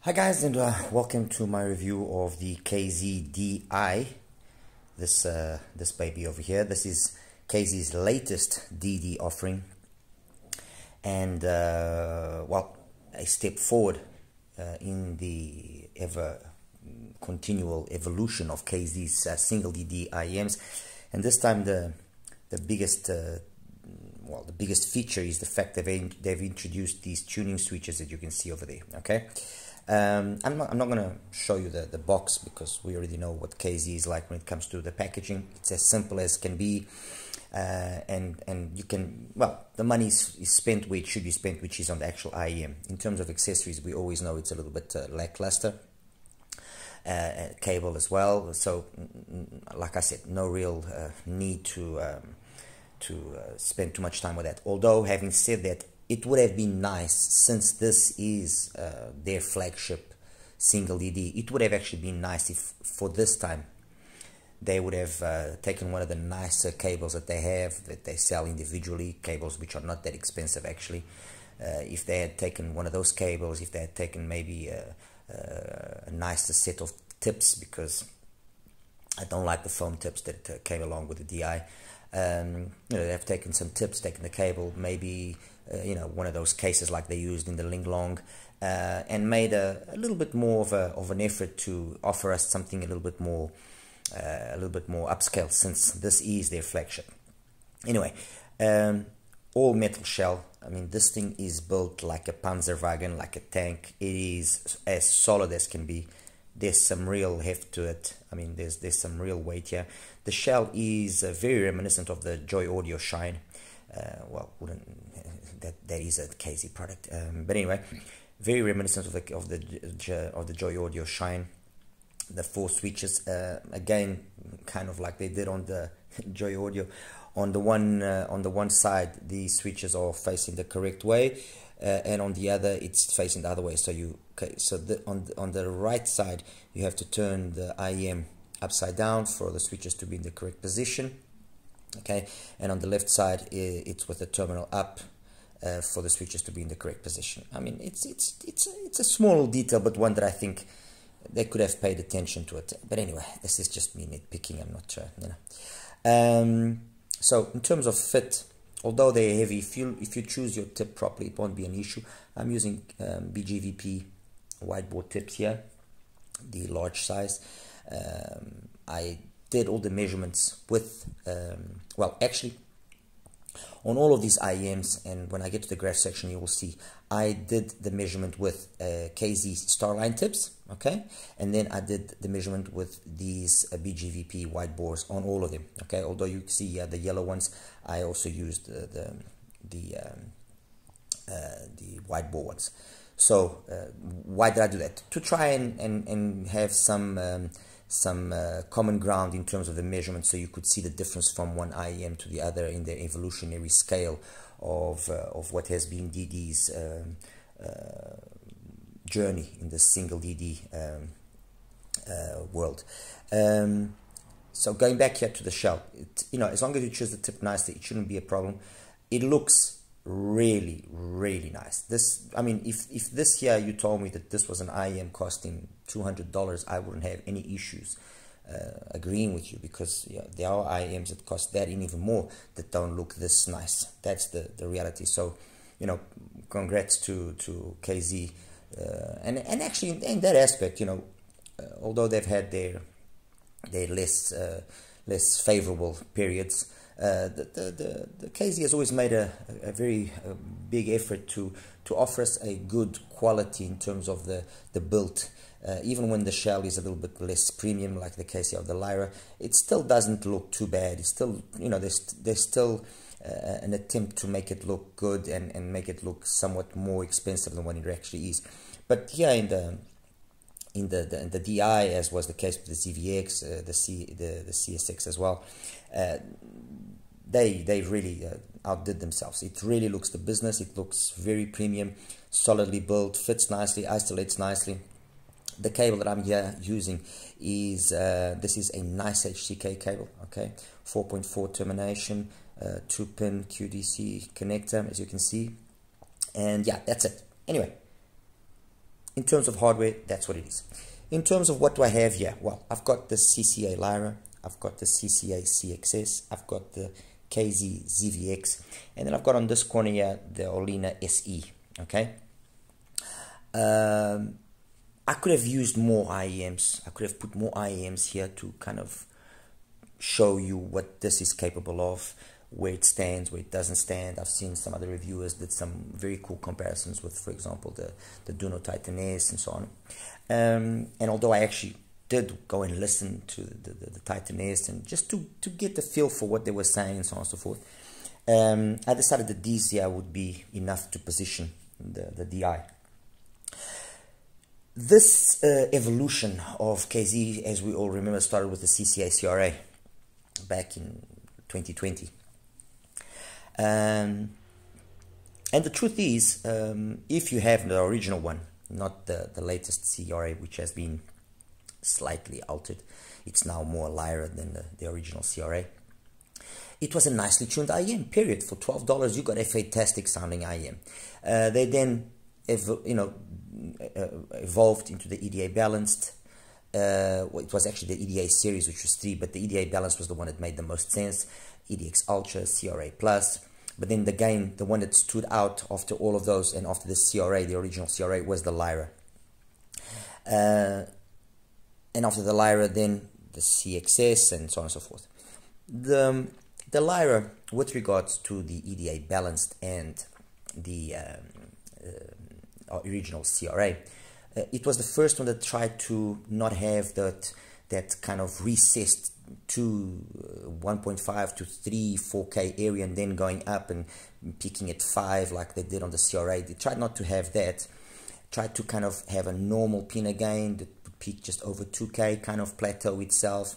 Hi guys, and welcome to my review of the KZDI. This baby over here. This is KZ's latest DD offering, and well, a step forward in the ever continual evolution of KZ's single DD iems. And this time the biggest well, the biggest feature is the fact that they've introduced these tuning switches that you can see over there. Okay. I'm not going to show you the box because we already know what KZ is like when it comes to the packaging. It's as simple as can be, and you can, well, the money is spent where it should be spent, which is on the actual IEM. In terms of accessories, we always know it's a little bit lackluster. Cable as well, so like I said, no real need to spend too much time with that. Although, having said that, it would have been nice, since this is their flagship single ED, it would have actually been nice if for this time they would have taken one of the nicer cables that they have, that they sell individually, cables which are not that expensive actually. If they had taken one of those cables, if they had taken maybe a nicer set of tips, because I don't like the foam tips that came along with the DI. You know, they've taken some tips, taken the cable, maybe you know, one of those cases like they used in the Ling Long, and made a little bit more of an effort to offer us something a little bit more upscale, since this is their flagship. Anyway, all metal shell. I mean, this thing is built like a Panzerwagen, like a tank. It is as solid as can be. There's some real heft to it. I mean, there's some real weight here. The shell is very reminiscent of the Joy Audio Shine. Well, that is a KZ product, but anyway, very reminiscent of the Joy Audio Shine. The 4 switches, again, kind of like they did on the Joy Audio. On the one side, the switches are facing the correct way, and on the other, it's facing the other way. So on the right side, you have to turn the IEM upside down for the switches to be in the correct position. Okay, and on the left side, it's with the terminal up for the switches to be in the correct position. I mean, it's a small detail, but one that I think they could have paid attention to it. But anyway, this is just me nitpicking. I'm not, you know. So in terms of fit, although they're heavy, if you choose your tip properly, it won't be an issue. I'm using BGVP whiteboard tips here, the large size. I did all the measurements with, well, actually, on all of these IEMs, and when I get to the graph section, you will see I did the measurement with KZ Starline tips, okay, and then I did the measurement with these BGVP whiteboards on all of them, okay. Although you see the yellow ones, I also used the whiteboard ones. So why did I do that? To try and have some common ground in terms of the measurement, so you could see the difference from one IEM to the other in the evolutionary scale of what has been DD's journey in the single DD world. So going back here to the shell, you know, as long as you choose the tip nicely, it shouldn't be a problem. It looks really nice. This, I mean, if this year you told me that this was an IEM costing $200, I wouldn't have any issues agreeing with you, because yeah, there are IEMs that cost that and even more that don't look this nice. That's the reality. So, you know, congrats to KZ, and actually in that aspect, you know, although they've had their less favorable periods, the KZ has always made a very big effort to offer us a good quality in terms of the build. Even when the shell is a little bit less premium, like the case of the Lyra, it still doesn't look too bad. It's still, you know, there's still an attempt to make it look good and make it look somewhat more expensive than what it actually is. But here in the DI, as was the case with the ZVX, the CSX as well, they really outdid themselves. It really looks the business. It looks very premium, solidly built, fits nicely, isolates nicely. The cable that I'm here using is this is a nice HCK cable, okay, 4.4 termination, 2-pin QDC connector, as you can see, and yeah, that's it. Anyway, in terms of hardware, that's what it is. In terms of what do I have here? Well, I've got the CCA Lyra, I've got the CCA CXS, I've got the KZ ZVX, and then I've got on this corner here the Olina SE. Okay. I could have used more IEMs. I could have put more IEMs here to kind of show you what this is capable of, where it stands, where it doesn't stand. I've seen some other reviewers did some very cool comparisons with, for example, the Duno Titan S and so on. And although I actually did go and listen to the Titan S and just to get the feel for what they were saying and so on and so forth, I decided that these here would be enough to position the DI. This evolution of KZ, as we all remember, started with the CCA CRA back in 2020. And the truth is, if you have the original one, not the latest CRA, which has been slightly altered, it's now more Lyra than the original CRA. It was a nicely tuned IEM, period. For $12, you got a fantastic sounding IEM. They then, evolved into the EDA Balanced. Well, it was actually the EDA series, which was 3, but the EDA Balanced was the one that made the most sense. EDX Ultra, CRA Plus. But then the one that stood out after all of those and after the CRA, the original CRA, was the Lyra. And after the Lyra, then the CXS and so on and so forth. The Lyra, with regards to the EDA Balanced and the original CRA, it was the first one that tried to not have that kind of recessed to 1.5 to 3 4K area and then going up and peaking at 5 like they did on the CRA. They tried not to have that. Tried to kind of have a normal pin again that would peak just over 2K, kind of plateau itself,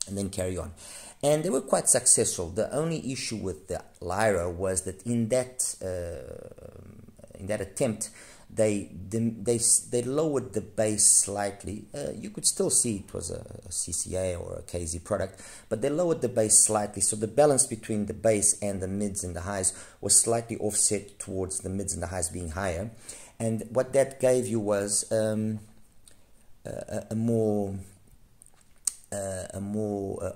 and then carry on. And they were quite successful. The only issue with the Lyra was that in that attempt, they lowered the bass slightly. You could still see it was a CCA or a KZ product, but they lowered the bass slightly, so the balance between the bass and the mids and the highs was slightly offset towards the mids and the highs being higher. And what that gave you was a more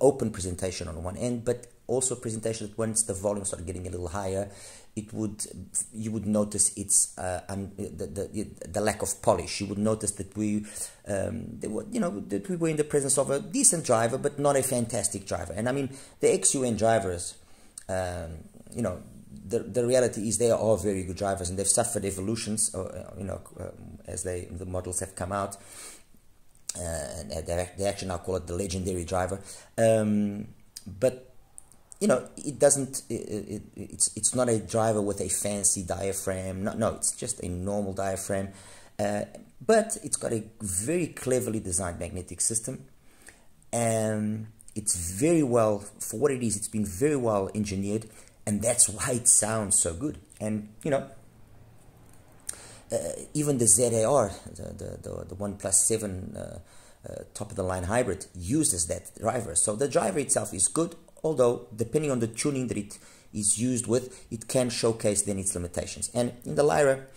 open presentation on one end, but also a presentation that once the volume started getting a little higher, you would notice its the lack of polish. You would notice that we were in the presence of a decent driver, but not a fantastic driver. And I mean, the XUN drivers, the reality is they are very good drivers, and they've suffered evolutions, as the models have come out. And they actually now call it the legendary driver, but it doesn't. It's not a driver with a fancy diaphragm. No, it's just a normal diaphragm, but it's got a very cleverly designed magnetic system, and it's very well for what it is. It's been very well engineered, and that's why it sounds so good. And even the ZAR, the 1+7 top of the line hybrid, uses that driver. So the driver itself is good, although depending on the tuning that it is used with, it can showcase then its limitations. And in the Lyra,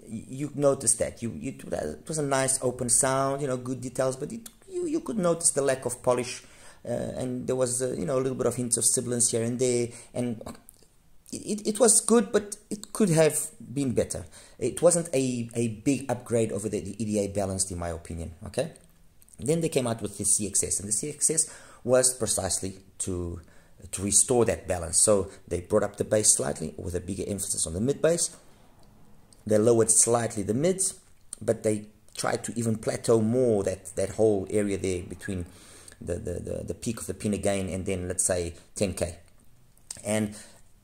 you notice that it was a nice open sound, good details, but you could notice the lack of polish, and there was a little bit of hints of sibilance here and there, and it was good, but it could have been better. It wasn't a big upgrade over the EDA Balanced, in my opinion. Okay. Then they came out with the CXS, and the CXS was precisely to restore that balance. So they brought up the bass slightly with a bigger emphasis on the mid bass. They lowered slightly the mids, but they tried to even plateau more that whole area there between the peak of the pin again and then, let's say, 10K. And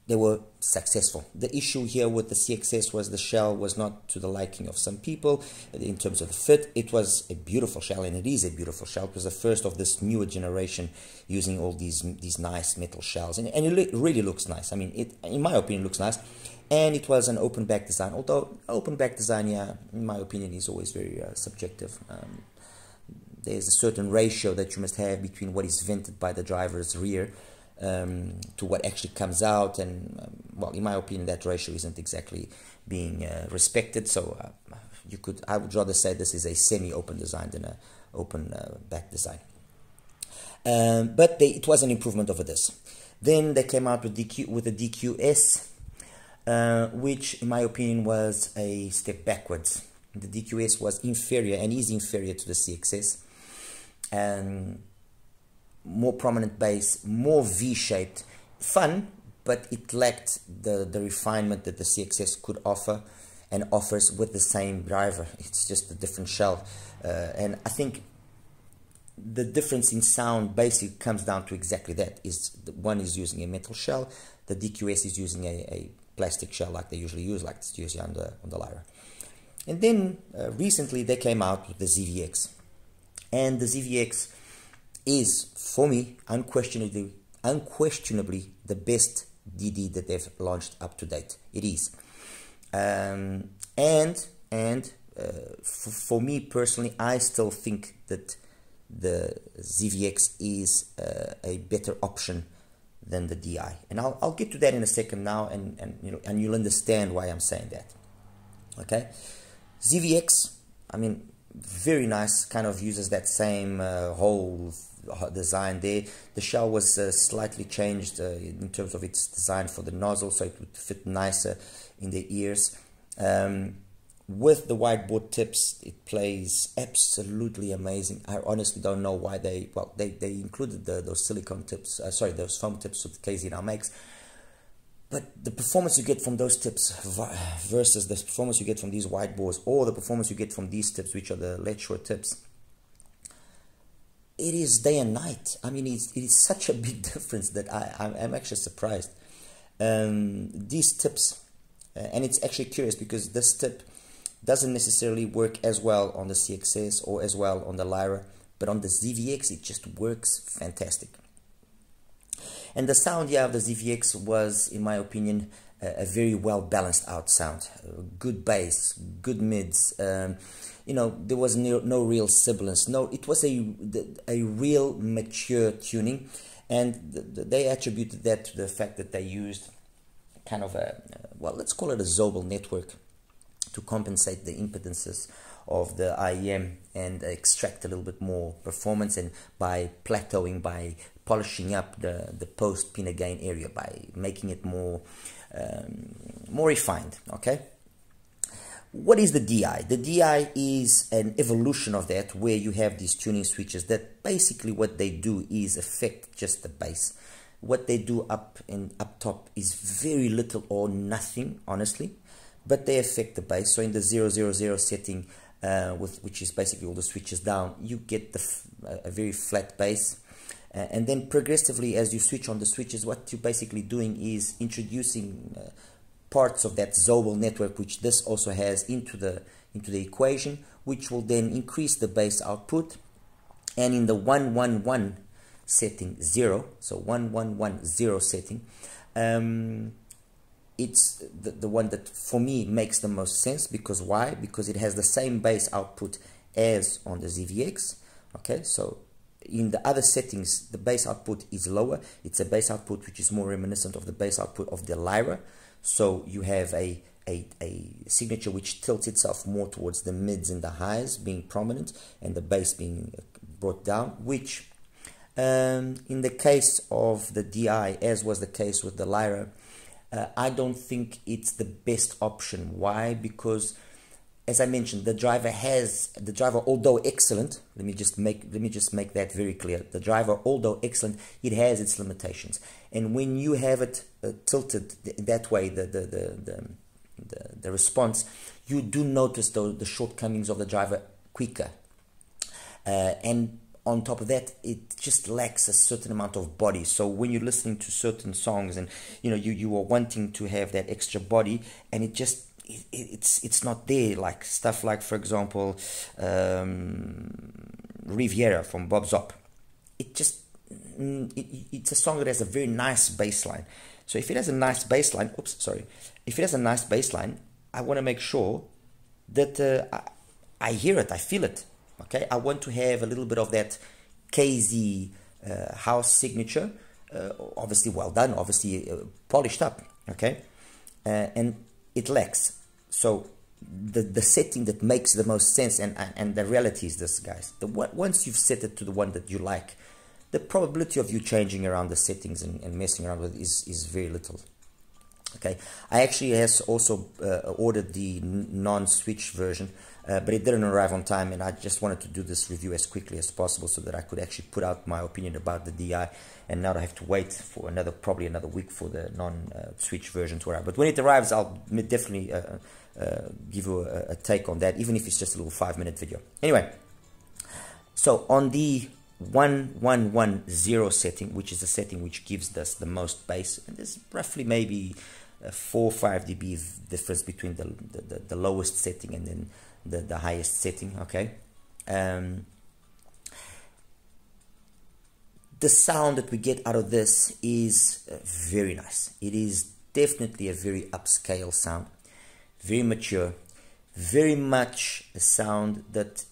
they were successful. The issue here with the CXS was the shell was not to the liking of some people in terms of the fit. It was a beautiful shell, and it is a beautiful shell. It was the first of this newer generation using all these nice metal shells, and it really looks nice. I mean, it, in my opinion, looks nice. And it was an open back design, although open back design, yeah, in my opinion, is always very subjective. There's a certain ratio that you must have between what is vented by the driver's rear to what actually comes out, and well, in my opinion, that ratio isn't exactly being respected. So I would rather say this is a semi-open design than a open back design. But it was an improvement over this. Then they came out with the DQS, which in my opinion was a step backwards. The DQS was inferior and is inferior to the CXS. More prominent bass, more V-shaped, fun, but it lacked the refinement that the CXS could offer and offers with the same driver. It's just a different shell. And I think the difference in sound basically comes down to exactly that. One is using a metal shell, the DQS is using a plastic shell like they usually use, like it's used on the Lyra. And then recently they came out with the ZVX. And the ZVX is, for me, unquestionably the best DD that they've launched up to date. It is. For me personally, I still think that the ZVX is a better option than the DI, and I'll get to that in a second now, and you'll understand why I'm saying that. Okay, ZVX, I mean, very nice, kind of uses that same whole design there. The shell was slightly changed in terms of its design for the nozzle, so it would fit nicer in the ears. With the whiteboard tips, it plays absolutely amazing. I honestly don't know why they included those silicone tips, those foam tips that KZ now makes. But the performance you get from those tips versus the performance you get from these whiteboards, or the performance you get from these tips, which are the Ledshore tips, it is day and night. I mean, it is such a big difference that I'm actually surprised. These tips, and it's actually curious because this tip doesn't necessarily work as well on the CXS or as well on the Lyra, but on the ZVX it just works fantastic. And the sound, of the ZVX was, in my opinion, a very well balanced out sound. Good bass, good mids. There was no real sibilance. No, it was a real mature tuning, and they attributed that to the fact that they used kind of let's call it a Zobel network to compensate the impedances of the IEM and extract a little bit more performance, and by plateauing, by polishing up the post pinna gain area, by making it more refined. Okay, what is the DI? The DI is an evolution of that, where you have these tuning switches that basically what they do is affect just the bass. What they do up top is very little or nothing, honestly, but they affect the bass. So in the 000 setting, which is basically all the switches down, you get a very flat bass. And then progressively, as you switch on the switches, what you're basically doing is introducing parts of that Zobel network, which this also has, into the equation, which will then increase the bass output. And in the 111 setting, 0, so 1110 setting, it's the one that for me makes the most sense. Because why? Because it has the same bass output as on the ZVX. Okay, so in the other settings, the bass output is lower. It's a bass output which is more reminiscent of the bass output of the Lyra. So you have a signature which tilts itself more towards the mids and the highs being prominent, and the bass being brought down, which in the case of the DI, as was the case with the Lyra, I don't think it's the best option. Why? Because, as I mentioned, the driver, although excellent, let me just make that very clear. The driver, although excellent, it has its limitations. And when you have it tilted that way, the response, you do notice the shortcomings of the driver quicker. And on top of that, it just lacks a certain amount of body. So when you're listening to certain songs, and you are wanting to have that extra body, and it's not there. Like stuff like, for example, Riviera from Bob Zop. It's a song that has a very nice bass line. So if it has a nice bass line, if it has a nice bass line, I want to make sure that I hear it, I feel it. Okay, I want to have a little bit of that KZ house signature, obviously well done, obviously polished up. Okay, and it lacks. So the setting that makes the most sense, and the reality is this, guys. Once you've set it to the one that you like, the probability of you changing around the settings and messing around with it is very little. Okay, I actually has also ordered the non-switch version, but it didn't arrive on time, and I just wanted to do this review as quickly as possible so that I could actually put out my opinion about the DI, and now I have to wait for probably another week for the non-switch version to arrive. But when it arrives, I'll definitely give you a take on that, even if it's just a little 5-minute video. Anyway, so on the 1110 setting, which is the setting which gives us the most bass, and there's roughly maybe 4 or 5 dB difference between the lowest setting and then the highest setting. Okay, the sound that we get out of this is very nice. It is definitely a very upscale sound, very mature, very much a sound that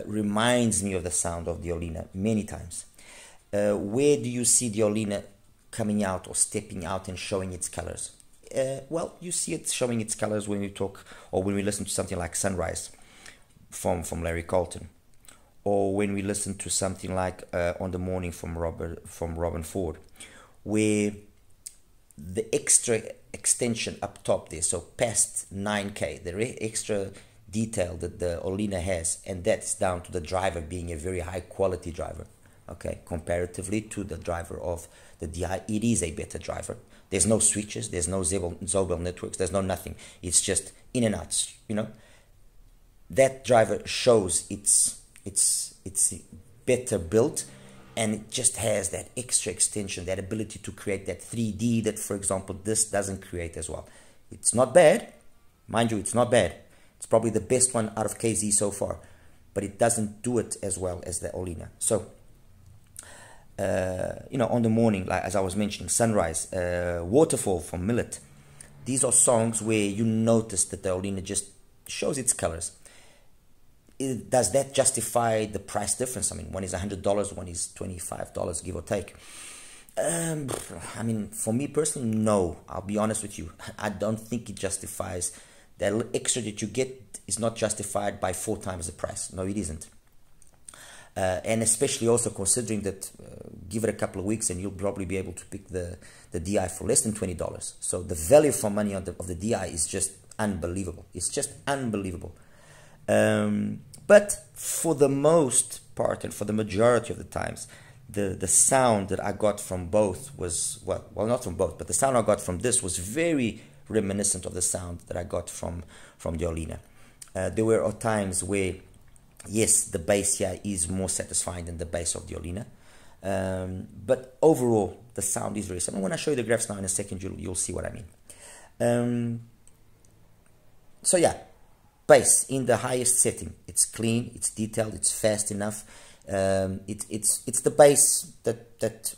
reminds me of the sound of the Olina many times. Where do you see the Olina coming out or stepping out and showing its colors? Well, you see it showing its colors when we talk or when we listen to something like Sunrise from Larry Colton, or when we listen to something like On the Morning from Robin Ford, where the extra extension up top there, so past 9K, the extra detail that the Olina has, and that's down to the driver being a very high quality driver. Okay, comparatively to the driver of the DI, it is a better driver. There's no switches, there's no Zobel networks, there's no nothing. It's just in and outs, you know. That driver shows it's better built, and it just has that extra extension, that ability to create that 3D that, for example, this doesn't create as well. It's not bad, mind you, it's not bad. It's probably the best one out of KZ so far, but it doesn't do it as well as the Olina. So, you know, On the Morning, like as I was mentioning, Sunrise, Waterfall from Millet, these are songs where you notice that the Olina just shows its colors. Does that justify the price difference? I mean, one is $100, one is $25, give or take. I mean, for me personally, no. I'll be honest with you. I don't think it justifies. That extra that you get is not justified by 4 times the price. No, it isn't. And especially also considering that, give it a couple of weeks and you'll probably be able to pick the DI for less than $20. So the value for money of the DI is just unbelievable. It's just unbelievable. But for the most part and for the majority of the times, the sound that I got from both was, well, not from both, but the sound I got from this was very reminiscent of the sound that I got from the Olina. There were times where, yes, the bass here is more satisfying than the bass of the Olina, but overall the sound is very similar. When I show you the graphs now in a second, you'll see what I mean. So yeah, bass in the highest setting, it's clean, it's detailed, it's fast enough. It's the bass that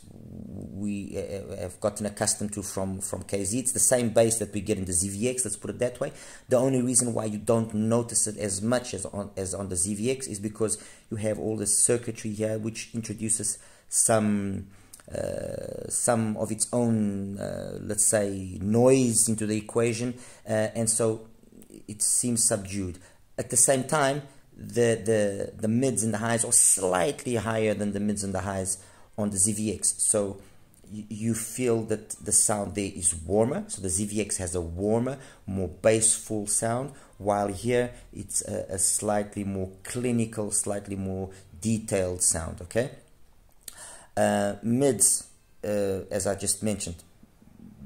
we have gotten accustomed to from KZ. It's the same bass that we get in the ZVX, let's put it that way. The only reason why you don't notice it as much as on the ZVX is because you have all this circuitry here which introduces some of its own, let's say, noise into the equation, and so it seems subdued. At the same time, the mids and the highs are slightly higher than the mids and the highs on the ZVX, so you feel that the sound there is warmer. So the ZVX has a warmer, more bassful sound, while here it's a slightly more clinical, slightly more detailed sound. Okay, mids, as I just mentioned,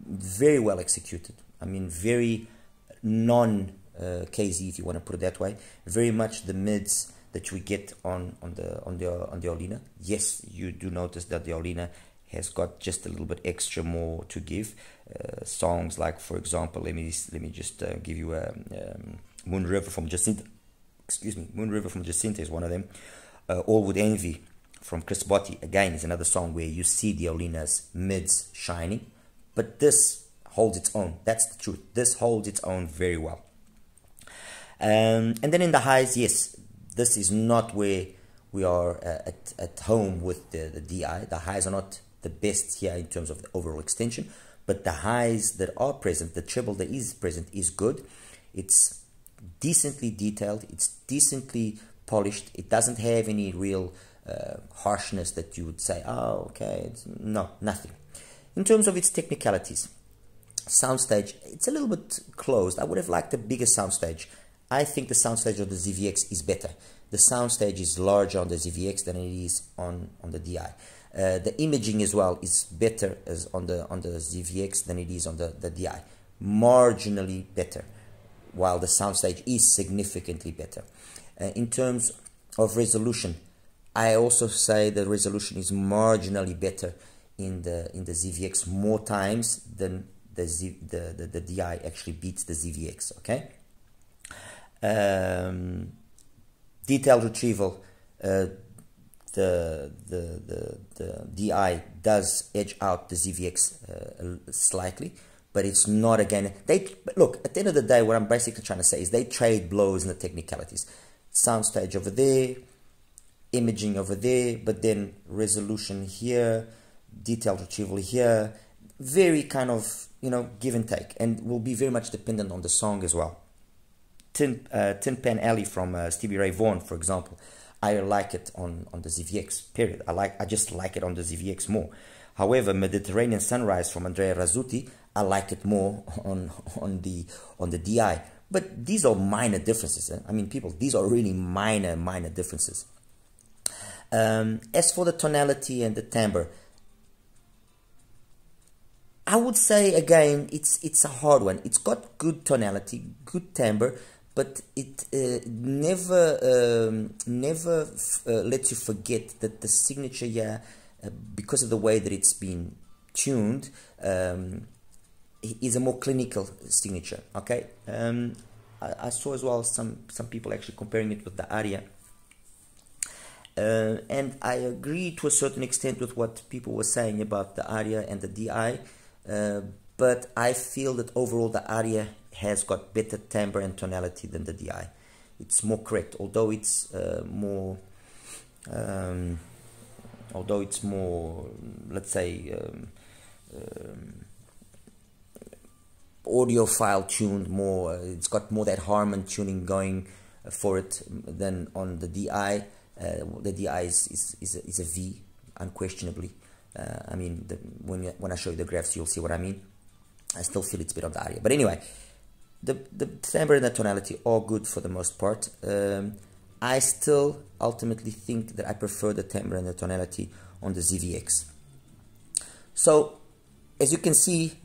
very well executed. I mean, very non-KZ, if you want to put it that way. Very much the mids that we get on the Olina. Yes, you do notice that the Olina has got just a little bit extra more to give. Songs like, for example, let me just give you Moon River from Jacinta. Excuse me, Moon River from Jacinta is one of them. All With Envy from Chris Botti, again, is another song where you see the Olina's mids shining, but this holds its own. That's the truth. This holds its own very well. And then in the highs, yes, this is not where we are at home with the DI. The highs are not the best here in terms of the overall extension, but the highs that are present, the treble that is present, is good. It's decently detailed, it's decently polished, it doesn't have any real harshness that you would say, oh, okay, no, nothing. In terms of its technicalities, soundstage, it's a little bit closed. I would have liked a bigger soundstage. I think the soundstage of the ZVX is better. The soundstage is larger on the ZVX than it is on the DI. The imaging as well is better as on the ZVX than it is on the DI. Marginally better, while the soundstage is significantly better. In terms of resolution, I also say the resolution is marginally better in the ZVX more times than the DI actually beats the ZVX. Okay. Detailed retrieval, the DI does edge out the ZVX slightly, but it's not, again, look, at the end of the day, what I'm basically trying to say is they trade blows in the technicalities. Soundstage over there, imaging over there, but then resolution here, detailed retrieval here, very kind of, you know, give and take, and will be very much dependent on the song as well. Tin Pan Alley from Stevie Ray Vaughan, for example, I like it on the ZVX, period. I just like it on the ZVX more. However, Mediterranean Sunrise from Andrea Razzuti, I like it more on the DI. But these are minor differences. I mean, people, these are really minor differences. As for the tonality and the timbre, I would say, again, it's a hard one. It's got good tonality, good timbre, but it never lets you forget that the signature here, because of the way that it's been tuned, is a more clinical signature. Okay, I saw as well some people actually comparing it with the aria, and I agree to a certain extent with what people were saying about the aria and the DI. But I feel that overall the aria has got better timbre and tonality than the DI. It's more correct, although it's more, let's say, audiophile tuned more. It's got more that Harman tuning going for it than on the DI. The DI is a V, unquestionably. I mean, when I show you the graphs, you'll see what I mean. I still feel it's a bit of the aria. But anyway, the timbre and the tonality are good for the most part. I still ultimately think that I prefer the timbre and the tonality on the ZVX. So, as you can see,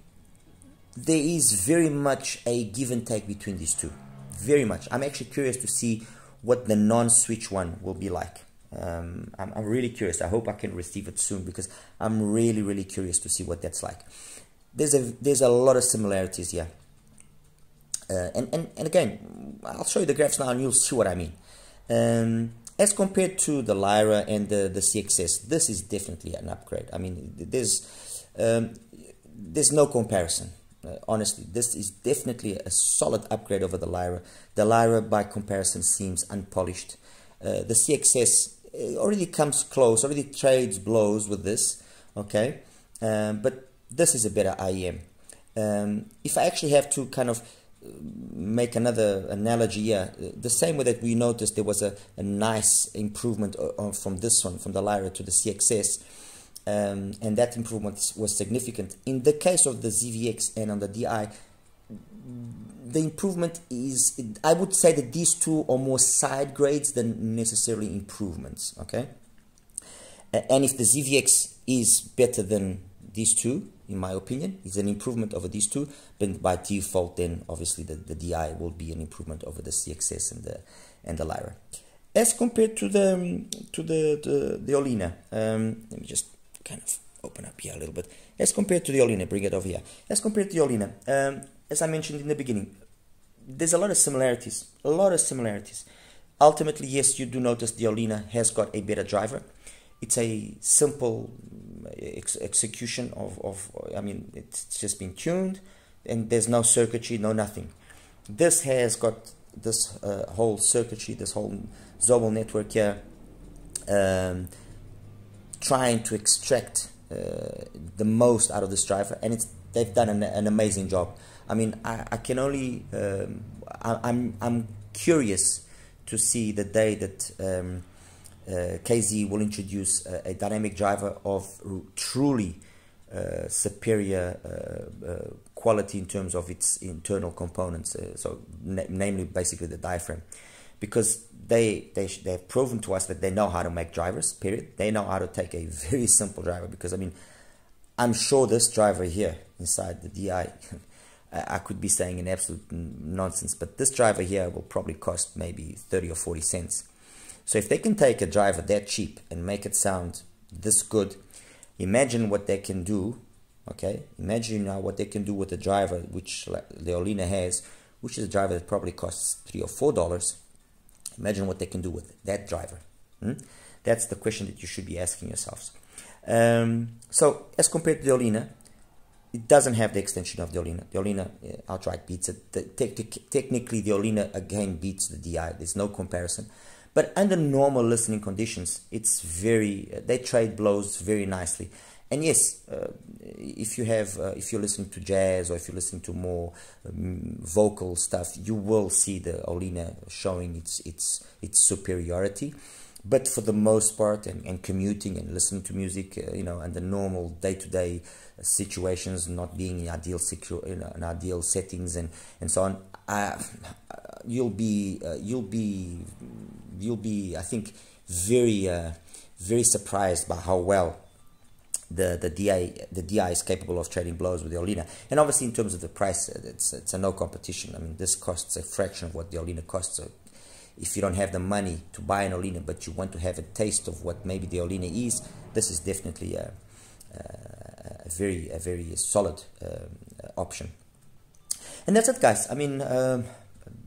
there is very much a give and take between these two. Very much. I'm actually curious to see what the non-switch one will be like. I'm really curious. I hope I can receive it soon, because I'm really curious to see what that's like. There's a lot of similarities here, and again, I'll show you the graphs now and you'll see what I mean. As compared to the Lyra and the CXS, this is definitely an upgrade. I mean, there's no comparison. Honestly, this is definitely a solid upgrade over the Lyra. The Lyra, by comparison, seems unpolished. The CXS already comes close, already trades blows with this, okay? But this is a better IEM. If I actually have to kind of make another analogy here, the same way that we noticed there was a nice improvement from this one, from the Lyra to the CXS, and that improvement was significant. In the case of the ZVX and on the DI, the improvement is, I would say that these two are more side grades than necessarily improvements, okay? And if the ZVX is better than these two, in my opinion, is an improvement over these two, but by default then obviously the DI will be an improvement over the CXS and the Lyra. As compared to the Olina, let me just kind of open up here a little bit. As compared to the Olina, bring it over here. As compared to the Olina, as I mentioned in the beginning, there's a lot of similarities. Ultimately, yes, you do notice the Olina has got a better driver. It's a simple execution of, I mean, it's just been tuned, and there's no circuitry, no nothing. This has got this whole circuitry, this whole Zobel network here, trying to extract the most out of this driver, and they've done an amazing job. I mean, I can only I'm curious to see the day that KZ will introduce a dynamic driver of truly superior quality in terms of its internal components, namely basically the diaphragm, because they've proven to us that they know how to make drivers, period. They know how to take a very simple driver, because I mean, I'm sure this driver here inside the DI, I could be saying an absolute nonsense, but this driver here will probably cost maybe 30 or 40 cents. So if they can take a driver that cheap and make it sound this good, imagine what they can do, okay? Imagine now what they can do with a driver which the Olina has, which is a driver that probably costs $3 or $4. Imagine what they can do with that driver. That's the question that you should be asking yourselves. So as compared to the Olina, it doesn't have the extension of the Olina. The Olina outright beats it. Technically, the Olina again beats the DI. There's no comparison. But under normal listening conditions, it's they trade blows very nicely. And yes, if you're listening to jazz, or if you're listening to more vocal stuff, you will see the Olina showing its superiority. But for the most part, and commuting and listening to music, under normal day-to-day situations, not being in ideal settings and so on, you'll be I think very surprised by how well the DI is capable of trading blows with the Olina. And obviously in terms of the price, it's a no competition. I mean, this costs a fraction of what the Olina costs. So if you don't have the money to buy an Olina, but you want to have a taste of what maybe the Olina is, this is definitely a very solid option. And that's it, guys. I mean,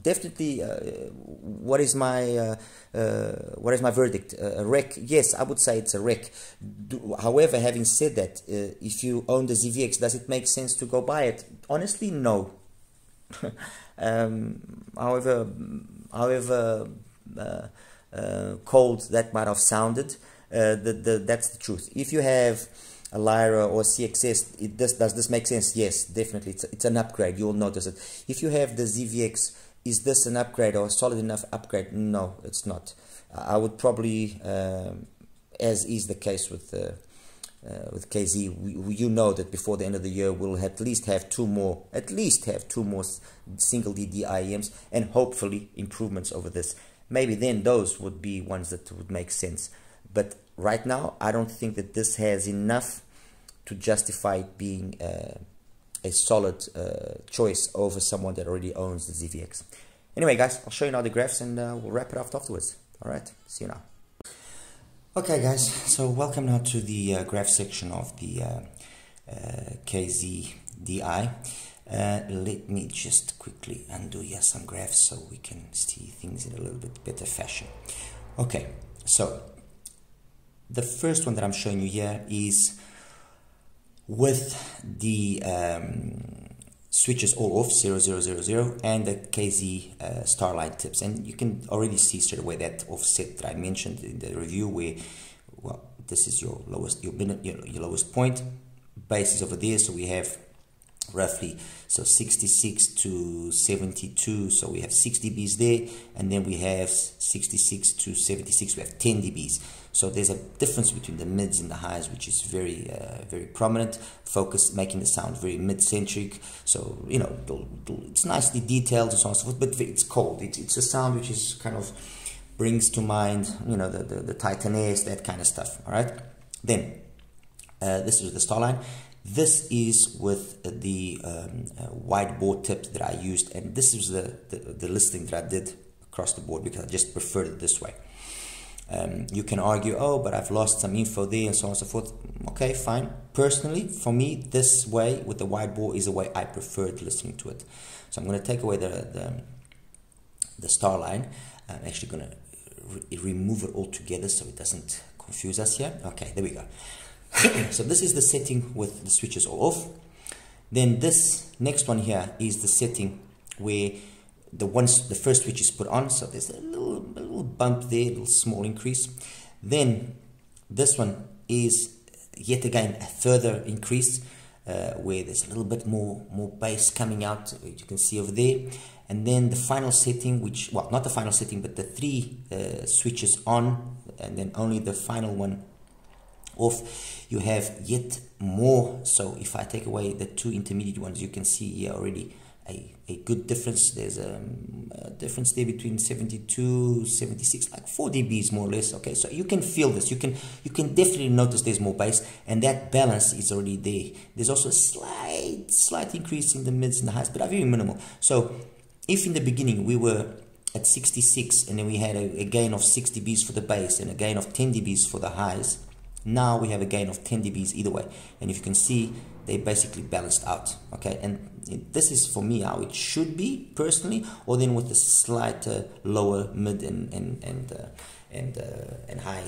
definitely, what is my verdict? A wreck? Yes, I would say it's a wreck. However, having said that, if you own the ZVX, does it make sense to go buy it? Honestly, no. However cold that might have sounded, that's the truth. If you have a Lyra or CXS, does this make sense? Yes, definitely. It's an upgrade. You'll notice it. If you have the ZVX, is this an upgrade or a solid enough upgrade? No, it's not. I would probably, as is the case with KZ, you know that before the end of the year we'll at least have two more single DD iems, and hopefully improvements over this. Maybe then those would be ones that would make sense. But right now, I don't think that this has enough to justify it being a solid choice over someone that already owns the ZVX. Anyway, guys, I'll show you now the graphs, and we'll wrap it up afterwards. All right, see you now. Okay, guys, so welcome now to the graph section of the KZ DI. Let me just quickly undo here some graphs so we can see things in a little bit better fashion. Okay, so the first one that I'm showing you here is with the switches all off, 0000, and the KZ Starlight tips. And you can already see straight away that offset that I mentioned in the review, where, well, this is your lowest, your lowest point. Base is over there, so we have roughly 66 to 72, so we have 6 dBs there, and then we have 66 to 76, we have 10 dBs. So there's a difference between the mids and the highs, which is very very prominent. Focus, making the sound very mid-centric, so it's nicely detailed and so on and so forth, but it's cold. It's a sound which is kind of brings to mind the Titanes, that kind of stuff. All right, then this is the Starline. This is with the wide board tip that I used, and this is the listing that I did across the board because I just preferred it this way. You can argue, oh, but I've lost some info there and so on and so forth. Okay, fine. Personally, for me, this way with the wide bore is the way I preferred listening to it. So I'm going to take away the Starline. I'm actually going to remove it all together so it doesn't confuse us here. Okay, there we go. So this is the setting with the switches all off. Then this next one here is the setting where the first switch is put on, so there's a little bump there, a little small increase. Then this one is yet again a further increase. where there's a little bit more bass coming out, you can see over there. And then the final setting, which, well, not the final setting, but the 3 switches on, and then only the final one off, you have yet more. So if I take away the 2 intermediate ones, you can see here already a good difference. There's a difference there between 72, 76, like 4 dBs more or less. Okay, so you can feel this. You can definitely notice there's more bass, and that balance is already there. There's also a slight increase in the mids and the highs, but are very minimal. So if in the beginning we were at 66 and then we had a gain of 6 dBs for the bass and a gain of 10 dBs for the highs, now we have a gain of 10 dBs either way. And if you can see, they basically balanced out. Okay, and this is for me how it should be personally, or then with a slight lower mid and high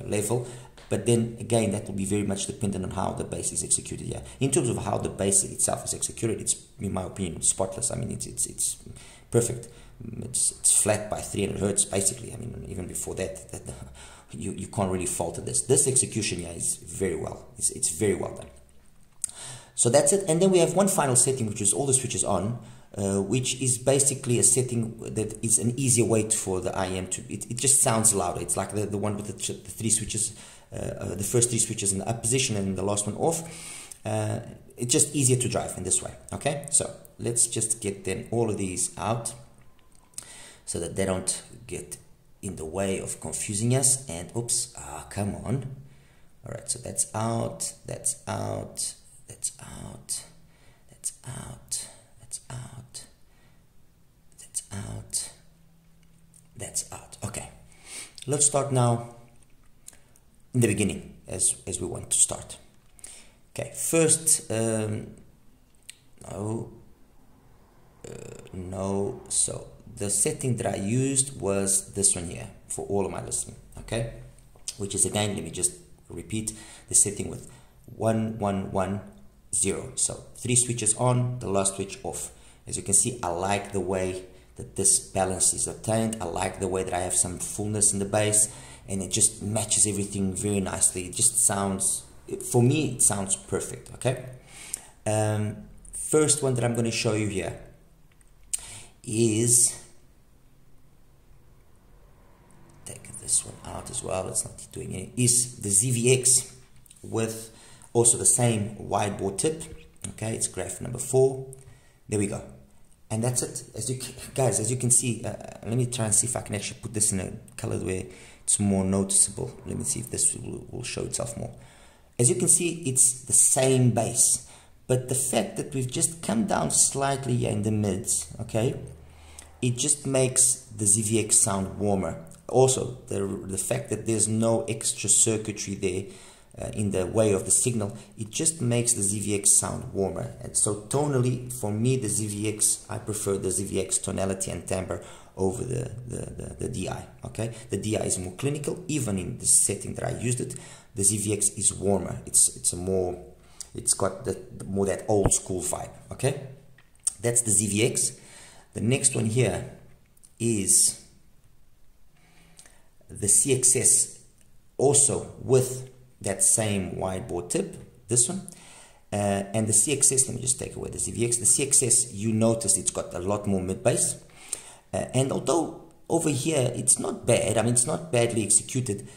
level. But then again, that will be very much dependent on how the bass is executed. Yeah, in terms of how the bass itself is executed, it's, in my opinion, spotless. I mean, it's perfect. It's flat by 300 hertz basically. I mean, even before that you can't really fault this. This execution, yeah, is very well. It's very well done. So that's it. And then we have one final setting, which is all the switches on, which is basically a setting that is an easier way for the IEM to, it just sounds louder. It's like the one with the 3 switches, the first 3 switches in the up position and the last one off. It's just easier to drive in this way. Okay, so let's just get then all of these out so that they don't get in the way of confusing us. And oops, come on. All right, so that's out, that's out, that's out, that's out, that's out, that's out, that's out. Okay, let's start now in the beginning as we want to start. Okay, first, no, so the setting that I used was this one here for all of my listening, okay, which is, again, let me just repeat the setting with 1 1 1 0. So 3 switches on, the last switch off. As you can see, I like the way that this balance is obtained. I like the way that I have some fullness in the bass, and it just matches everything very nicely. It just sounds, for me, it sounds perfect. Okay, first one that I'm going to show you here is, take this one out as well, it's not doing any, is the ZVX with also the same wide bore tip. Okay, it's graph number 4. There we go, and that's it. As you guys, as you can see, let me try and see if I can actually put this in a color where it's more noticeable. Let me see if this will show itself more. As you can see, it's the same bass, but the fact that we've just come down slightly here in the mids, okay, it just makes the ZVX sound warmer. Also, the fact that there's no extra circuitry there in the way of the signal, it just makes the ZVX sound warmer. And so tonally, for me, the ZVX, I prefer the ZVX tonality and timbre over the DI. Okay, the DI is more clinical. Even in the setting that I used it, the ZVX is warmer. It's a more, it's got the more that old school vibe. Okay, that's the ZVX. The next one here is the CXS, also with that same wide bore tip, this one, and the CXS, let me just take away the ZVX. The CXS, you notice it's got a lot more mid bass, and although over here it's not bad, I mean, it's not badly executed,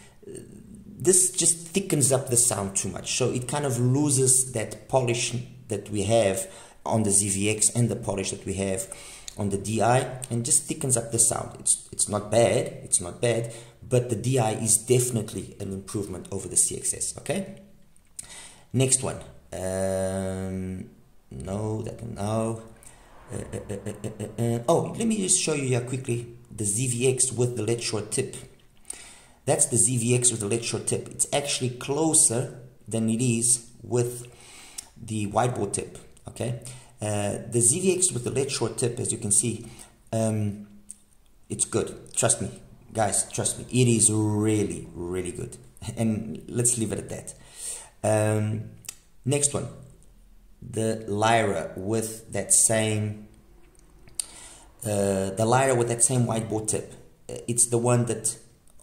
this just thickens up the sound too much, so it kind of loses that polish that we have on the ZVX and the polish that we have on the DI, and just thickens up the sound. It's not bad, but the DI is definitely an improvement over the CXS. Okay, next one, no, that one, no. Oh, let me just show you here quickly the ZVX with the LED short tip. That's the ZVX with the LED short tip. It's actually closer than it is with the wide bore tip. Okay, the ZVX with the LED short tip, as you can see, it's good. Trust me, guys, trust me, it is really, really good. And let's leave it at that. Next one, the Lyra with that same, wide bore tip. It's the one that,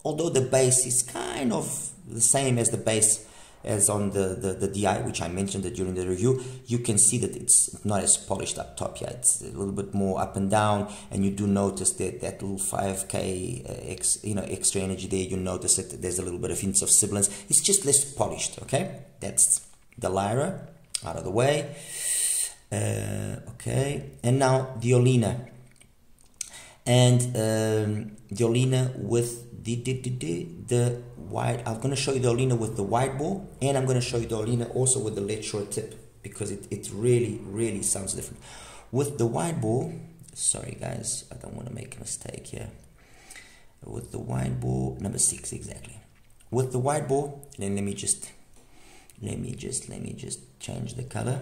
although the bass is kind of the same as the bass as on the DI, which I mentioned during the review, you can see that it's not as polished up top here. It's a little bit more up and down, and you do notice that that little 5K extra energy there. You notice that there's a little bit of hints of sibilance. It's just less polished. Okay, that's the Lyra out of the way. Okay, and now the Olina, and the Olina with the wide. I'm going to show you the Olina with the wide bore, and I'm going to show you the Olina also with the lead short tip, because it really sounds different. With the wide bore, sorry guys, I don't want to make a mistake here. With the wide bore, number 6 exactly. With the wide bore, then let me just change the color.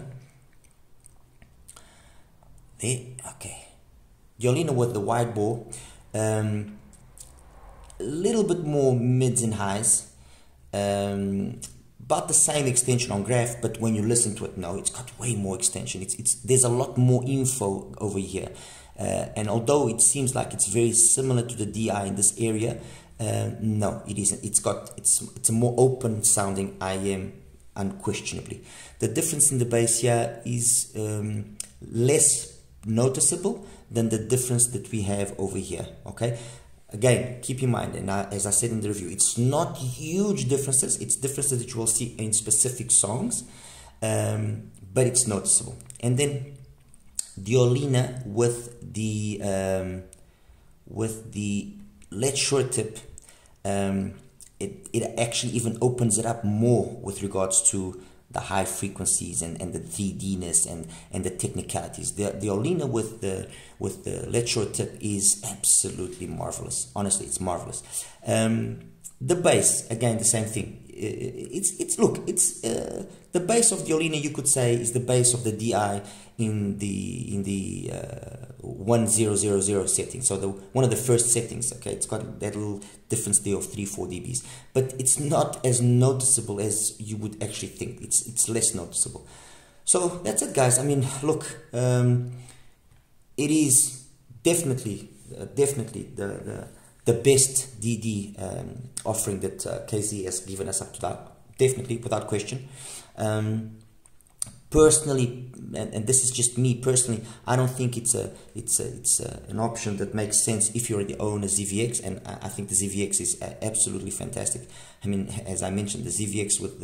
There, okay. The Olina with the wide bore, a little bit more mids and highs, about the same extension on graph, but when you listen to it, no, it's got way more extension. There's a lot more info over here, and although it seems like it's very similar to the DI in this area, no, it isn't. It's a more open sounding IEM, unquestionably. The difference in the bass here is less noticeable than the difference that we have over here. Okay, again, keep in mind, and as I said in the review, it's not huge differences. It's differences that you will see in specific songs, but it's noticeable. And then the Olina with the lead short tip, it actually even opens it up more with regards to the high frequencies and the 3D-ness and the technicalities. The Olina with the lead short tip is absolutely marvelous. Honestly, it's marvelous. The bass, again, the same thing. The bass of the Olina, you could say, is the bass of the DI in the 1000 setting. So one of the first settings. Okay, it's got that little difference there of 3-4 dBs, but it's not as noticeable as you would actually think. It's less noticeable. So that's it, guys. I mean, look, it is definitely the best DD offering that KZ has given us up to that. Definitely, without question. Personally, and this is just me personally, I don't think it's an option that makes sense if you already own a ZVX, and I think the ZVX is absolutely fantastic. I mean, as I mentioned, the ZVX with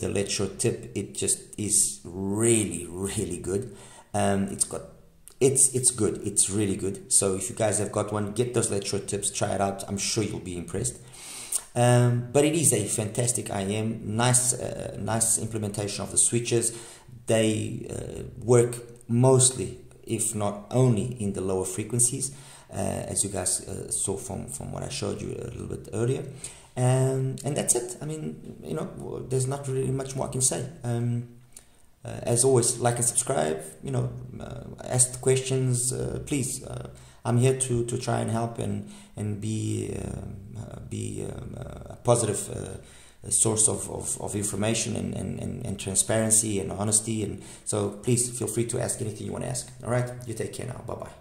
the lead short tip, it just is really good. It's good. It's really good. So if you guys have got one, get those lead short tips, try it out. I'm sure you'll be impressed. But it is a fantastic IEM, nice implementation of the switches. They work mostly, if not only, in the lower frequencies, as you guys saw from what I showed you a little bit earlier. And that's it. I mean, you know, there's not really much more I can say. As always, like and subscribe, you know, ask questions, please. I'm here to try and help and be a positive source of information and transparency and honesty. And so please feel free to ask anything you want to ask. All right, you take care now. Bye-bye.